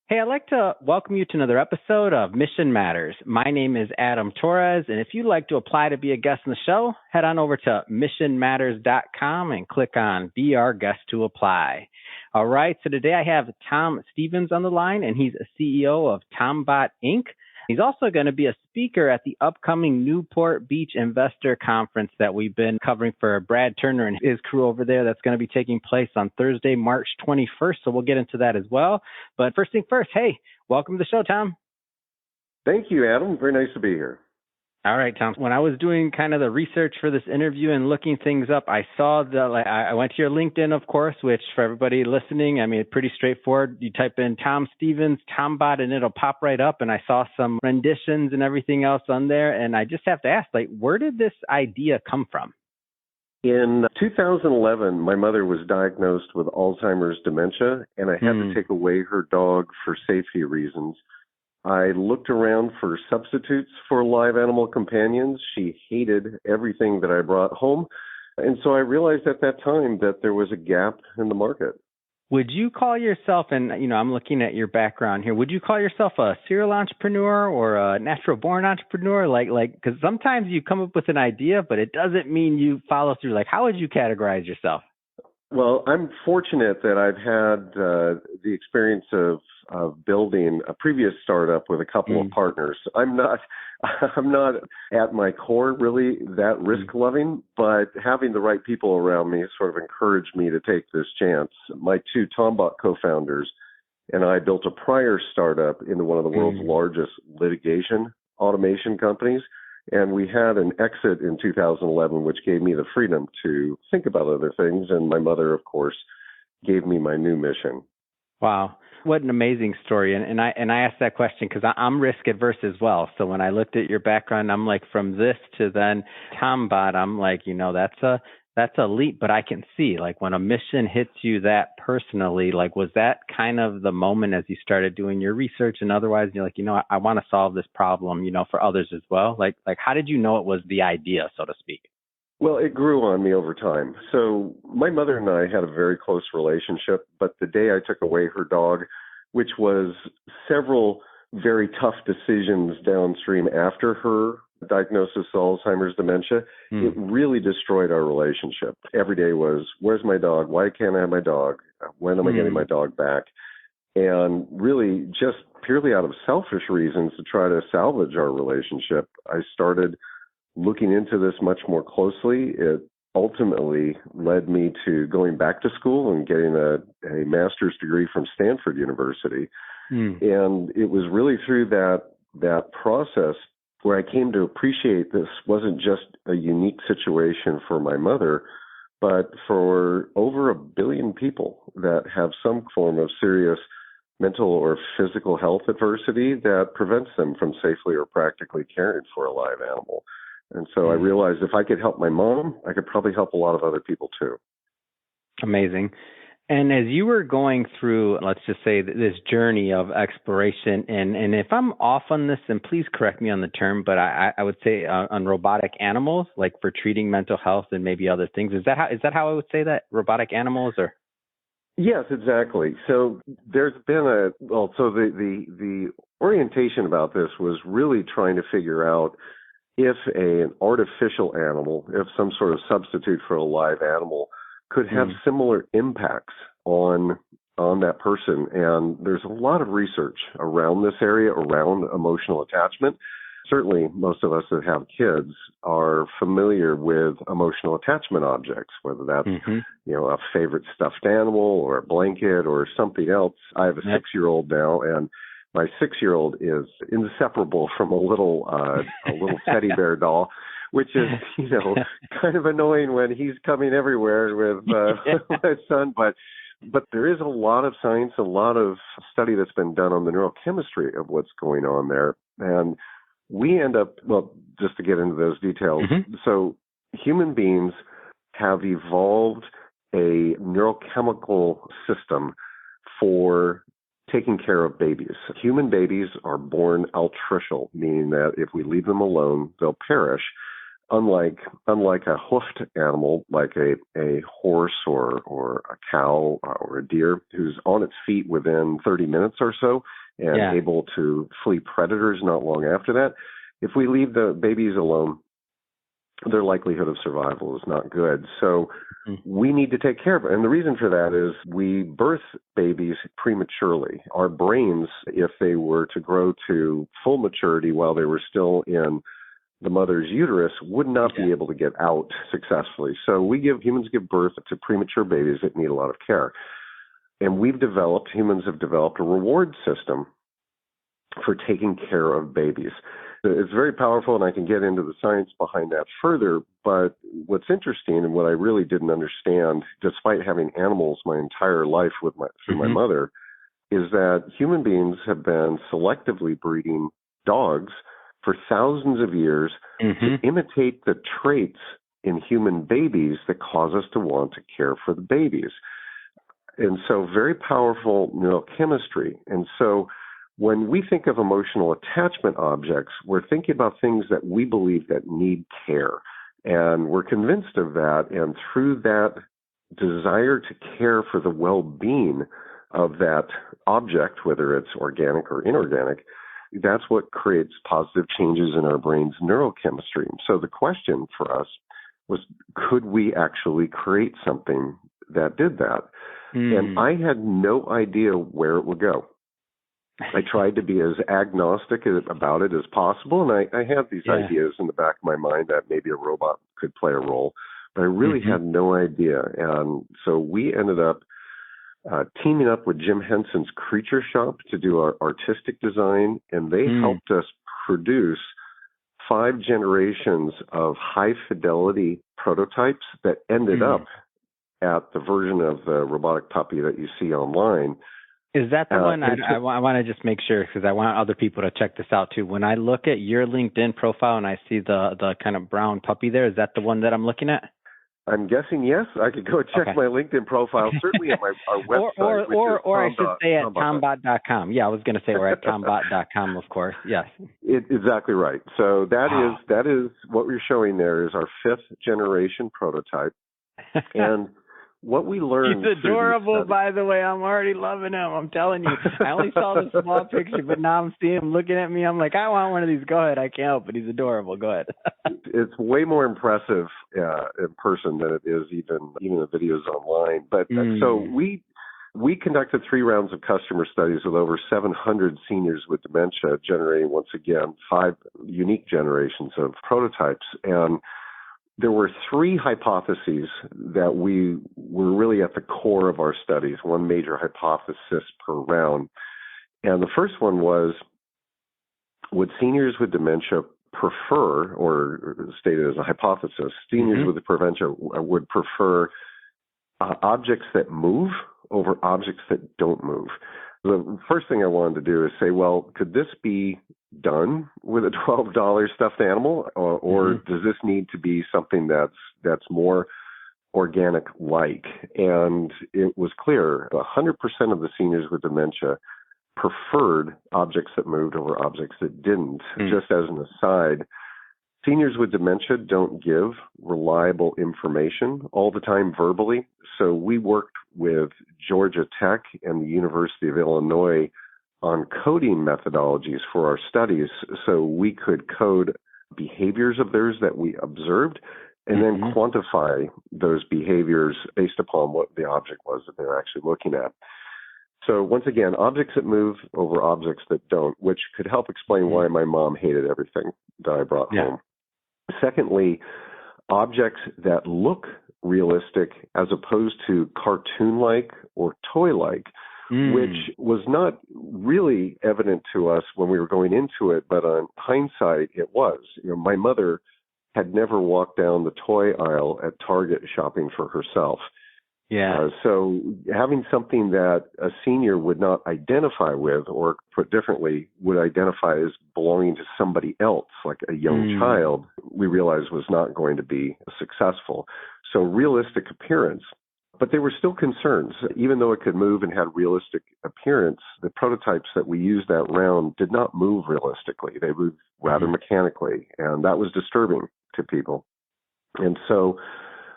Hey, I'd like to welcome you to another episode of Mission Matters. My name is Adam Torres, and if you'd like to apply to be a guest on the show, head on over to missionmatters.com and click on Be Our Guest to apply. All right, so today I have Tom Stevens on the line, and he's a CEO of Tombot Inc. He's also going to be a speaker at the upcoming Newport Beach Investor Conference that we've been covering for Brad Turner and his crew over there. That's going to be taking place on Thursday, March 21st. So we'll get into that as well. But first thing first, hey, welcome to the show, Tom. Thank you, Adam. Very nice to be here. All right, Tom. When I was doing kind of the research for this interview and looking things up, I saw I went to your LinkedIn, of course, which for everybody listening, I mean, it's pretty straightforward. You type in Tom Stevens, Tombot, and it'll pop right up. And I saw some renditions and everything else on there. And I just have to ask, where did this idea come from? In 2011, my mother was diagnosed with Alzheimer's dementia, and I had to take away her dog for safety reasons. I looked around for substitutes for live animal companions. She hated everything that I brought home. And so I realized at that time that there was a gap in the market. Would you call yourself, and I'm looking at your background here, would you call yourself a serial entrepreneur or a natural-born entrepreneur? Because sometimes you come up with an idea, but it doesn't mean you follow through. How would you categorize yourself? Well, I'm fortunate that I've had the experience of building a previous startup with a couple of partners. I'm not at my core really that risk loving, but having the right people around me sort of encouraged me to take this chance. My two Tombot co-founders and I built a prior startup into one of the world's largest litigation automation companies. And we had an exit in 2011, which gave me the freedom to think about other things. And my mother, of course, gave me my new mission. Wow. What an amazing story. And I asked that question because I'm risk adverse as well. So when I looked at your background, I'm like, from this to then Tombot, I'm like, that's a leap, but I can see when a mission hits you that personally, was that kind of the moment as you started doing your research and otherwise, you're like, I want to solve this problem, for others as well. How did you know it was the idea, so to speak? Well, it grew on me over time. So my mother and I had a very close relationship, but the day I took away her dog, which was several very tough decisions downstream after her diagnosis of Alzheimer's dementia, it really destroyed our relationship. Every day was, where's my dog? Why can't I have my dog? When am I getting my dog back? And really just purely out of selfish reasons to try to salvage our relationship, I started looking into this much more closely. It ultimately led me to going back to school and getting a master's degree from Stanford University. And it was really through that process where I came to appreciate this wasn't just a unique situation for my mother, but for over 1 billion people that have some form of serious mental or physical health adversity that prevents them from safely or practically caring for a live animal. And so I realized if I could help my mom, I could probably help a lot of other people too. Amazing. And as you were going through, let's just say, this journey of exploration, and if I'm off on this, then please correct me on the term, but I would say on robotic animals, for treating mental health and maybe other things. Is that how I would say that? Robotic animals, or? Yes, exactly. So there's been the orientation about this was really trying to figure out if an artificial animal, if some sort of substitute for a live animal, could have similar impacts on that person. And there's a lot of research around this area, around emotional attachment. Certainly, most of us that have kids are familiar with emotional attachment objects, whether that's, a favorite stuffed animal or a blanket or something else. I have a 6-year-old now, and my 6-year-old is inseparable from a little teddy bear doll, which is, kind of annoying when he's coming everywhere with my son. But there is a lot of science, a lot of study that's been done on the neurochemistry of what's going on there. And we end up, just to get into those details, so human beings have evolved a neurochemical system for taking care of babies. Human babies are born altricial, meaning that if we leave them alone, they'll perish. unlike a hoofed animal like a horse or a cow or a deer who's on its feet within 30 minutes or so and able to flee predators not long after that, if we leave the babies alone, their likelihood of survival is not good. So we need to take care of it. And the reason for that is we birth babies prematurely. Our brains, if they were to grow to full maturity while they were still in the mother's uterus, would not be able to get out successfully. So humans give birth to premature babies that need a lot of care. And humans have developed a reward system for taking care of babies. It's very powerful, and I can get into the science behind that further. But what's interesting, and what I really didn't understand, despite having animals my entire life through my mother, is that human beings have been selectively breeding dogs for thousands of years to imitate the traits in human babies that cause us to want to care for the babies. And so very powerful neurochemistry. And so when we think of emotional attachment objects, we're thinking about things that we believe that need care. And we're convinced of that. And through that desire to care for the well-being of that object, whether it's organic or inorganic, that's what creates positive changes in our brain's neurochemistry. So the question for us was, could we actually create something that did that? And I had no idea where it would go. I tried to be as agnostic about it as possible, and I had these ideas in the back of my mind that maybe a robot could play a role, but I really had no idea. And so we ended up teaming up with Jim Henson's Creature Shop to do our artistic design, and they helped us produce 5 generations of high-fidelity prototypes that ended up at the version of the robotic puppy that you see online. Is that the one? I want to just make sure, because I want other people to check this out too. When I look at your LinkedIn profile and I see the kind of brown puppy there, is that the one that I'm looking at? I'm guessing yes. I could go check my LinkedIn profile, certainly at our website. or I should say at tombot.com. Yeah, I was going to say we're at tombot.com, of course. Yes. Exactly right. So that is what we're showing there is our 5th generation prototype. And what we learned. He's adorable, by the way. I'm already loving him. I'm telling you. I only saw the small picture, but now I'm seeing him looking at me. I'm like, I want one of these. Go ahead. I can't help it. He's adorable. Go ahead. It's way more impressive in person than it is even the videos online. But so we conducted 3 rounds of customer studies with over 700 seniors with dementia, generating, once again, 5 unique generations of prototypes. And there were 3 hypotheses that we were really at the core of our studies, one major hypothesis per round. And the first one was, would seniors with dementia prefer, or stated as a hypothesis, seniors with dementia would prefer objects that move over objects that don't move? The first thing I wanted to do is say, well, could this be done with a $12 stuffed animal, or does this need to be something that's more organic-like? And it was clear 100% of the seniors with dementia preferred objects that moved over objects that didn't. Just as an aside, seniors with dementia don't give reliable information all the time verbally. So we worked with Georgia Tech and the University of Illinois on coding methodologies for our studies so we could code behaviors of theirs that we observed and then quantify those behaviors based upon what the object was that they were actually looking at. So once again, objects that move over objects that don't, which could help explain why my mom hated everything that I brought home. Secondly, objects that look realistic as opposed to cartoon-like or toy-like, which was not really evident to us when we were going into it, but on hindsight, it was. My mother had never walked down the toy aisle at Target shopping for herself. So having something that a senior would not identify with, or put differently, would identify as belonging to somebody else, like a young child, we realized was not going to be successful. So realistic appearance. But there were still concerns. Even though it could move and had realistic appearance, the prototypes that we used that round did not move realistically. They moved rather mechanically, and that was disturbing to people. And so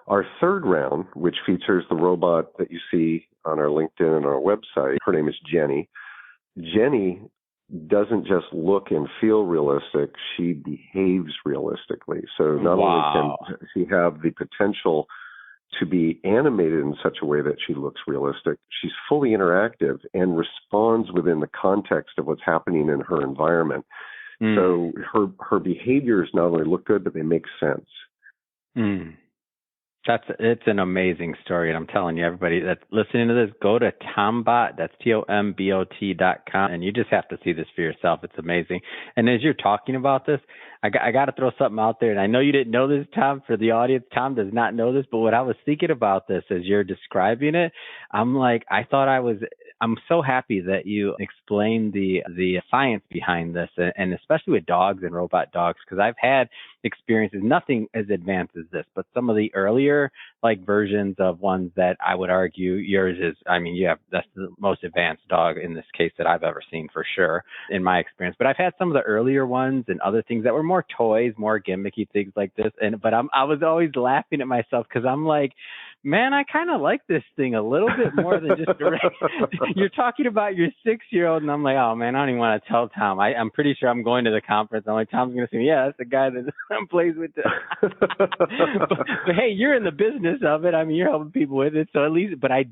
our third round, which features the robot that you see on our LinkedIn and our website, her name is Jenny. Jenny doesn't just look and feel realistic, she behaves realistically. So not only can she have the potential to be animated in such a way that she looks realistic, she's fully interactive and responds within the context of what's happening in her environment. So her behaviors not only look good, but they make sense. It's an amazing story, and I'm telling you, everybody that's listening to this, go to Tombot, that's TOMBOT.com, and you just have to see this for yourself. It's amazing. And as you're talking about this, I got to throw something out there, and I know you didn't know this, Tom. For the audience, Tom does not know this, but what I was thinking about this as you're describing it, I'm so happy that you explained the science behind this, and especially with dogs and robot dogs, because I've had experiences, nothing as advanced as this, but some of the earlier versions of ones that I would argue yours is, that's the most advanced dog in this case that I've ever seen for sure in my experience. But I've had some of the earlier ones and other things that were more toys, more gimmicky things like this. But I was always laughing at myself because I'm like, man, I kind of like this thing a little bit more than just you're talking about your 6-year-old, and I'm like, oh man, I don't even want to tell Tom. I'm pretty sure I'm going to the conference. I'm like, Tom's going to say, yeah, that's the guy that plays with it. but hey, you're in the business of it. You're helping people with it. So at least, but I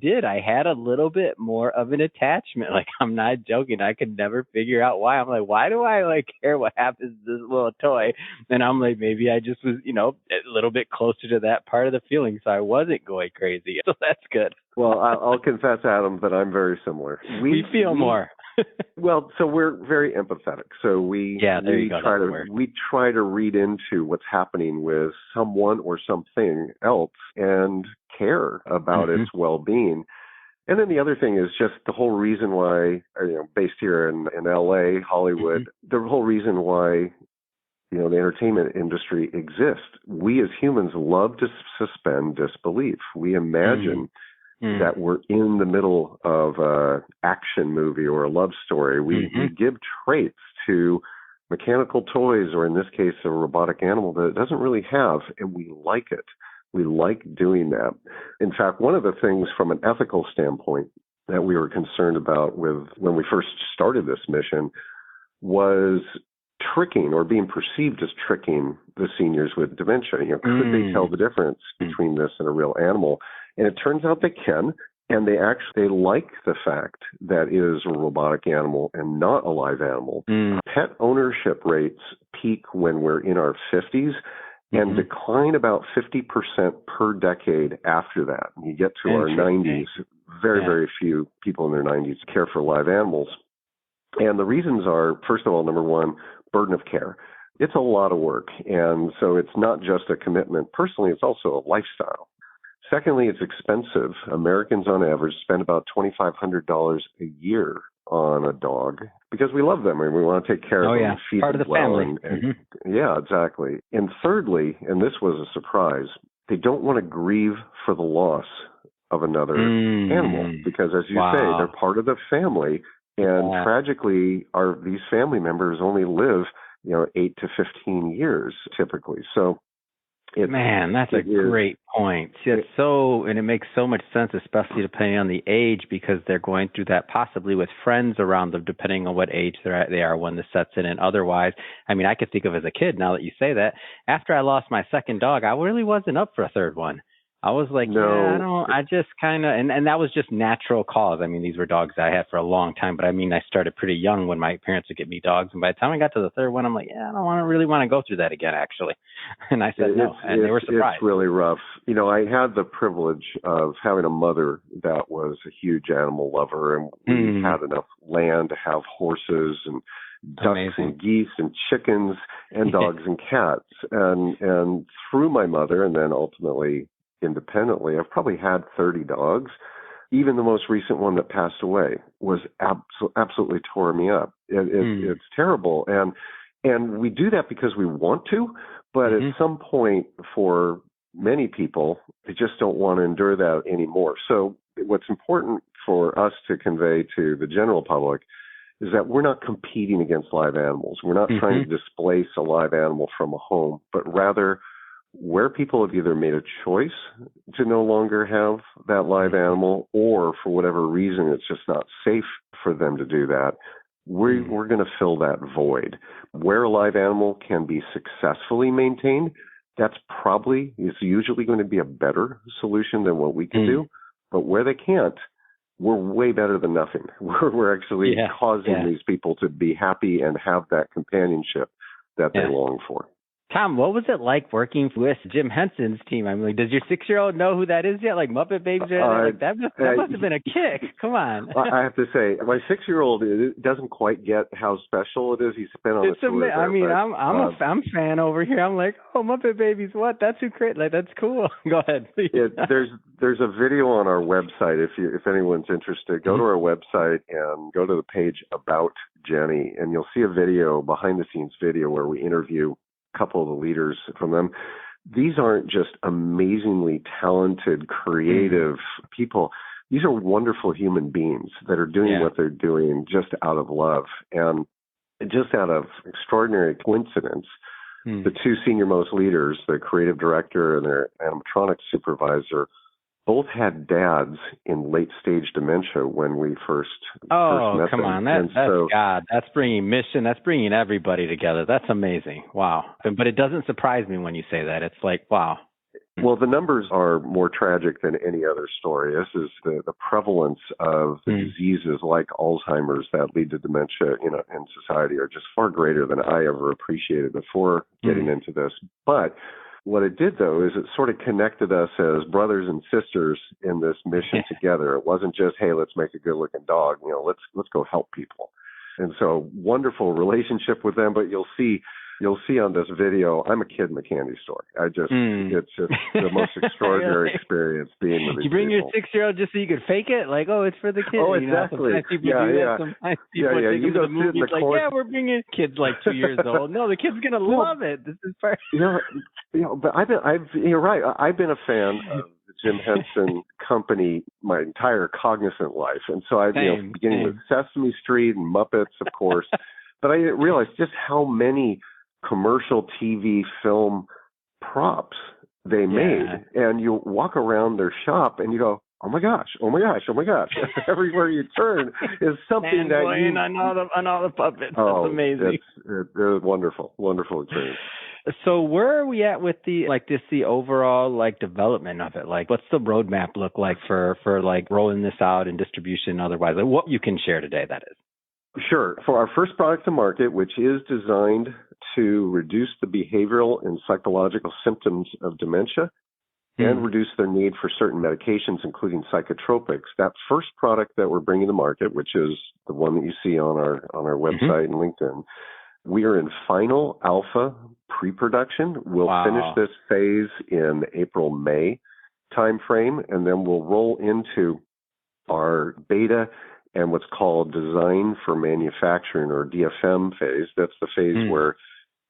had a little bit more of an attachment. I'm not joking. I could never figure out why. I'm like, why do I care what happens to this little toy? And I'm like, maybe I just was, a little bit closer to that part of the feeling. So I wasn't going crazy. So that's good. Well, I'll confess, Adam, that I'm very similar. We feel more. Well, so we're very empathetic. So we try to read into what's happening with someone or something else and care about its well-being. And then the other thing is just the whole reason why, based here in LA, Hollywood, the whole reason why the entertainment industry exists. We as humans love to suspend disbelief. We imagine that we're in the middle of an action movie or a love story. We give traits to mechanical toys, or in this case, a robotic animal that it doesn't really have, and we like it. We like doing that. In fact, one of the things from an ethical standpoint that we were concerned about when we first started this mission was tricking or being perceived as tricking the seniors with dementia. Could they tell the difference between this and a real animal? And it turns out they can, and they like the fact that it is a robotic animal and not a live animal. Pet ownership rates peak when we're in our 50s and decline about 50% per decade after that. You get to our 90s, very few people in their 90s care for live animals. And the reasons are, first of all, number one, burden of care. It's a lot of work. And so it's not just a commitment. Personally, it's also a lifestyle. Secondly, it's expensive. Americans on average spend about $2,500 a year on a dog because we love them and we want to take care of them and feed part them of the well. family. Yeah, exactly. And thirdly, and this was a surprise, they don't want to grieve for the loss of another animal because, as you say, they're part of the family. And tragically, these family members only live, 8 to 15 years typically. So, that's a great point. See, and it makes so much sense, especially depending on the age, because they're going through that possibly with friends around them, depending on what age they are when this sets in. And otherwise, I could think of as a kid, now that you say that, after I lost my second dog, I really wasn't up for a third one. I was like, I just kind of, and that was just natural cause. These were dogs I had for a long time, but I started pretty young when my parents would get me dogs. And by the time I got to the third one, I'm like, I don't really want to go through that again, actually. And I said no, and they were surprised. It's really rough. I had the privilege of having a mother that was a huge animal lover, and we had enough land to have horses and ducks and geese and chickens and dogs and cats. And through my mother, and then ultimately independently, I've probably had 30 dogs. Even the most recent one that passed away was absolutely tore me up. It's terrible. And we do that because we want to, but at some point for many people, they just don't want to endure that anymore. So what's important for us to convey to the general public is that we're not competing against live animals. We're not trying to displace a live animal from a home, but rather where people have either made a choice to no longer have that live animal, or for whatever reason it's just not safe for them to do that, we're going to fill that void. Where a live animal can be successfully maintained, is usually going to be a better solution than what we can do. But where they can't, we're way better than nothing. We're actually causing these people to be happy and have that companionship that they long for. Tom, what was it like working with Jim Henson's team? I mean, like, does your 6-year-old know who that is yet? Like Muppet Babies? That must have been a kick. Come on. I have to say, my 6-year-old doesn't quite get how special it is. He's been on the tour. I mean, I'm a fan over here. I'm like, oh, Muppet Babies, what? That's who created. Like, that's cool. Go ahead. There's a video on our website. If anyone's interested, go to our website and go to the page About Jenny, and you'll see a video, behind the scenes video, where we interview couple of the leaders from them. These aren't just amazingly talented, creative people. These are wonderful human beings that are doing what they're doing just out of love. And just out of extraordinary coincidence, the two senior-most leaders, the creative director and their animatronics supervisor, both had dads in late-stage dementia when we first met them. Oh, come on. That's God. That's bringing mission. That's bringing everybody together. That's amazing. Wow. But it doesn't surprise me when you say that. It's like, wow. Well, the numbers are more tragic than any other story. This is the prevalence of the diseases like Alzheimer's that lead to dementia in society are just far greater than I ever appreciated before getting into this. But what it did, though, is it sort of connected us as brothers and sisters in this mission together. It wasn't just, hey, let's make a good-looking dog. Let's go help people. And so, wonderful relationship with them. But you'll see on this video, I'm a kid in the candy store. It's just the most extraordinary experience being with these you bring people. your 6-year-old just so you could fake it? Like, oh, it's for the kids. Oh, exactly. Sometimes people do that. Sometimes people take them to the movies like, we're bringing kids like 2 years old. No, the kid's going to love it. This is part. But you're right. I've been a fan of the Jim Henson Company my entire cognizant life. And so beginning with Sesame Street and Muppets, of course. But I didn't realize just how many commercial TV film props they made. And you walk around their shop and you go, oh my gosh. Everywhere you turn is something that you... on all the puppets. Oh, that's amazing. It's wonderful experience. So where are we at with the overall development of it? Like, what's the roadmap look like for rolling this out and distribution otherwise? Like, what you can share today, that is. Sure. For our first product to market, which is designed to reduce the behavioral and psychological symptoms of dementia and reduce their need for certain medications, including psychotropics, that first product that we're bringing to market, which is the one that you see on our website and LinkedIn, we are in final alpha pre-production. We'll finish this phase in April-May timeframe, and then we'll roll into our beta and what's called design for manufacturing, or DFM phase. That's the phase where,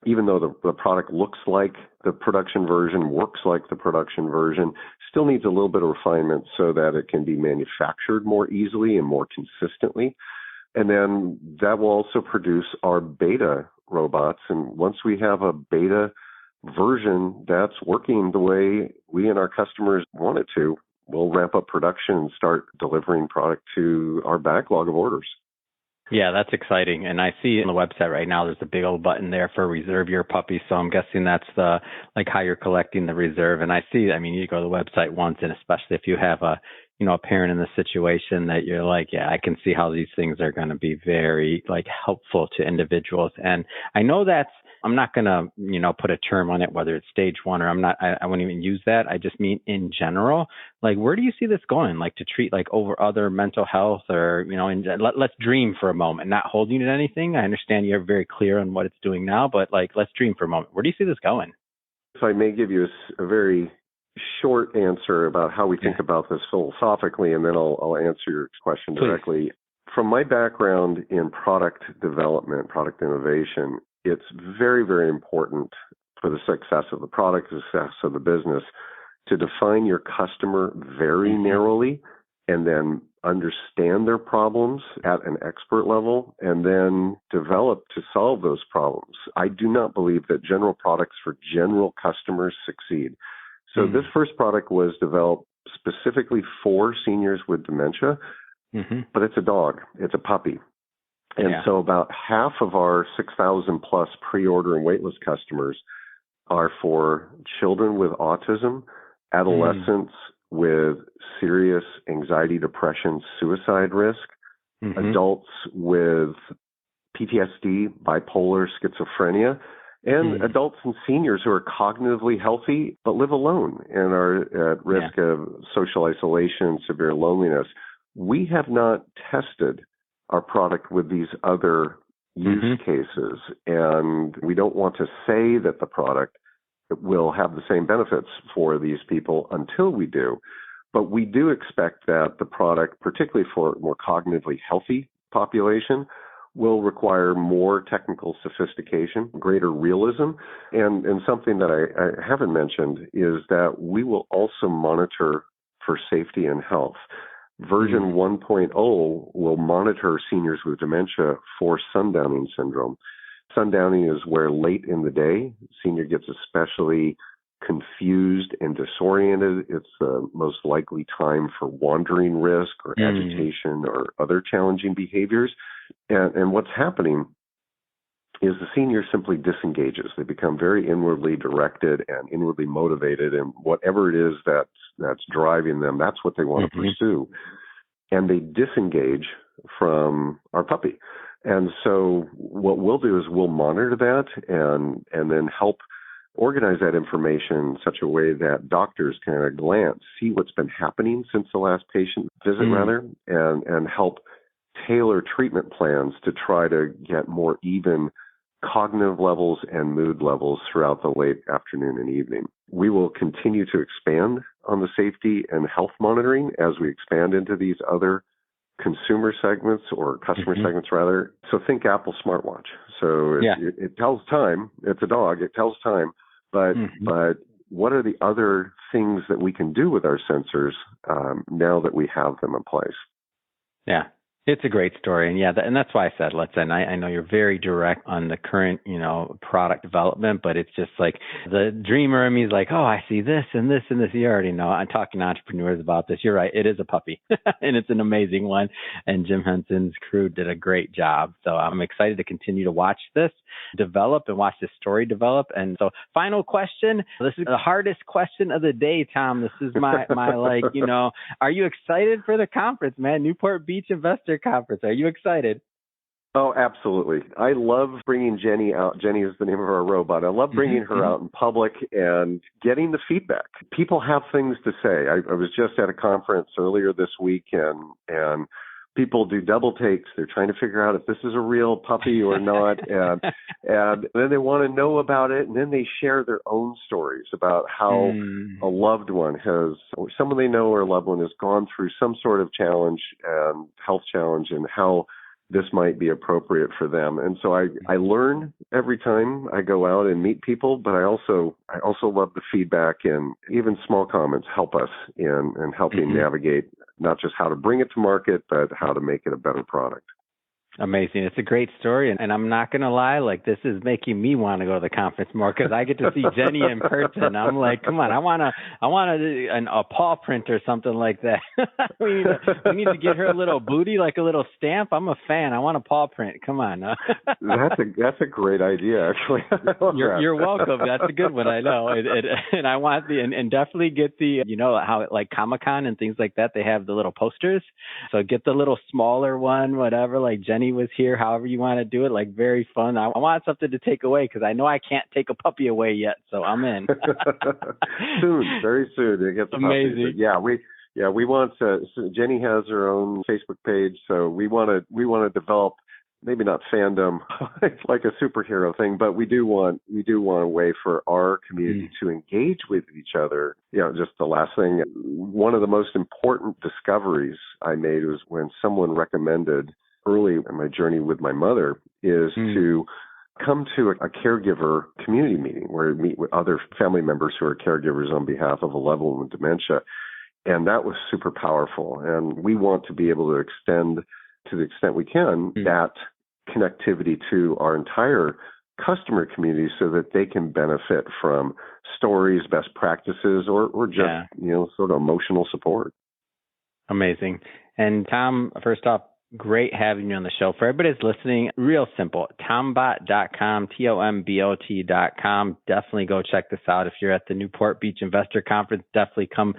even though the product looks like the production version, works like the production version, still needs a little bit of refinement so that it can be manufactured more easily and more consistently. And then that will also produce our beta robots. And once we have a beta version that's working the way we and our customers want it to, we'll ramp up production and start delivering product to our backlog of orders. Yeah, that's exciting. And I see on the website right now, there's a big old button there for reserve your puppy. So I'm guessing that's how you're collecting the reserve. And I see, you go to the website once, and especially if you have a parent in this situation that you're like, yeah, I can see how these things are going to be very helpful to individuals. And I know I'm not going to, put a term on it, whether it's stage 1 or I won't even use that. I just mean in general, where do you see this going? To treat over other mental health, or, let's dream for a moment, not holding it anything. I understand you're very clear on what it's doing now, but let's dream for a moment. Where do you see this going? If I may give you a very short answer about how we think about this philosophically, and then I'll answer your question directly. Please. From my background in product development, product innovation, it's very, very important for the success of the product, the success of the business, to define your customer very narrowly and then understand their problems at an expert level, and then develop to solve those problems. I do not believe that general products for general customers succeed. So this first product was developed specifically for seniors with dementia, but it's a dog. It's a puppy. And so about half of our 6,000 plus pre-order and waitlist customers are for children with autism, adolescents with serious anxiety, depression, suicide risk, adults with PTSD, bipolar, schizophrenia, and adults and seniors who are cognitively healthy but live alone and are at risk of social isolation, severe loneliness. We have not tested our product with these other use cases, and we don't want to say that the product will have the same benefits for these people until we do. But we do expect that the product, particularly for a more cognitively healthy population, will require more technical sophistication, greater realism, and something that I haven't mentioned is that we will also monitor for safety and health. Version 1.0 will monitor seniors with dementia for sundowning syndrome. Sundowning is where late in the day, senior gets especially confused and disoriented. It's the most likely time for wandering risk or agitation or other challenging behaviors. And what's happening is the senior simply disengages. They become very inwardly directed and inwardly motivated, and whatever it is that's driving them, that's what they want to pursue. And they disengage from our puppy. And so what we'll do is we'll monitor that and then help organize that information in such a way that doctors can at a glance see what's been happening since the last patient visit, and help tailor treatment plans to try to get more even cognitive levels and mood levels throughout the late afternoon and evening. We will continue to expand on the safety and health monitoring as we expand into these other consumer segments or customer segments rather. So think Apple smartwatch. So it tells time. It's a dog. It tells time. But what are the other things that we can do with our sensors now that we have them in place? Yeah. It's a great story. And that's why I said, I know you're very direct on the current, product development, but it's just like the dreamer in me is like, oh, I see this and this and this. You already know. I'm talking to entrepreneurs about this. You're right. It is a puppy and it's an amazing one. And Jim Henson's crew did a great job. So I'm excited to continue to watch this develop and watch this story develop. And so final question. This is the hardest question of the day, Tom. This is my are you excited for the conference, man? Newport Beach Investor Conference. Are you excited? Oh, absolutely. I love bringing Jenny out. Jenny is the name of our robot. I love bringing her out in public and getting the feedback. People have things to say. I was just at a conference earlier this week, and people do double takes. They're trying to figure out if this is a real puppy or not, and then they want to know about it, and then they share their own stories about how a loved one has, or someone they know or a loved one has gone through some sort of challenge and health challenge, and how this might be appropriate for them. And so I learn every time I go out and meet people, but I also love the feedback, and even small comments help us in helping navigate not just how to bring it to market, but how to make it a better product. Amazing. It's a great story. And I'm not going to lie, this is making me want to go to the conference more because I get to see Jenny in person. I'm like, come on, I want a paw print or something like that. we need to get her a little booty, like a little stamp. I'm a fan. I want a paw print. Come on. That's a great idea, actually. You're welcome. That's a good one. I know. And I want and definitely get the, how like Comic-Con and things like that, they have the little posters. So get the little smaller one, whatever, like Jenny was here, however you want to do it, like very fun. I want something to take away because I know I can't take a puppy away yet, so I'm in. Soon, very soon to get the amazing. Puppy. We want to. So Jenny has her own Facebook page, so we want to develop maybe not fandom like a superhero thing, but we do want a way for our community to engage with each other. Just the last thing, one of the most important discoveries I made was when someone recommended early in my journey with my mother is to come to a caregiver community meeting where we meet with other family members who are caregivers on behalf of a loved one with dementia. And that was super powerful. And we want to be able to extend, to the extent we can, that connectivity to our entire customer community so that they can benefit from stories, best practices, or just, sort of emotional support. Amazing. And Tom, first off, great having you on the show. For everybody that's listening, real simple, tombot.com, TOMBOT.com. Definitely go check this out. If you're at the Newport Beach Investor Conference, definitely come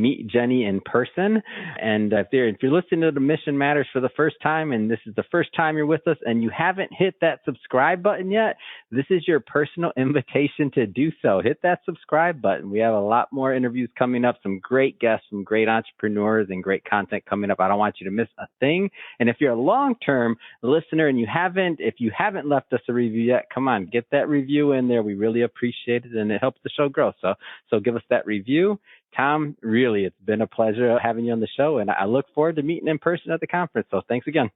meet Jenny in person. And if you're listening to the Mission Matters for the first time, and this is the first time you're with us and you haven't hit that subscribe button yet, this is your personal invitation to do so. Hit that subscribe button. We have a lot more interviews coming up, some great guests, some great entrepreneurs, and great content coming up. I don't want you to miss a thing. And if you're a long-term listener and if you haven't left us a review yet, come on, get that review in there. We really appreciate it, and it helps the show grow. So give us that review. Tom, really, it's been a pleasure having you on the show, and I look forward to meeting in person at the conference. So thanks again.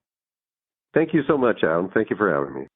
Thank you so much, Adam. Thank you for having me.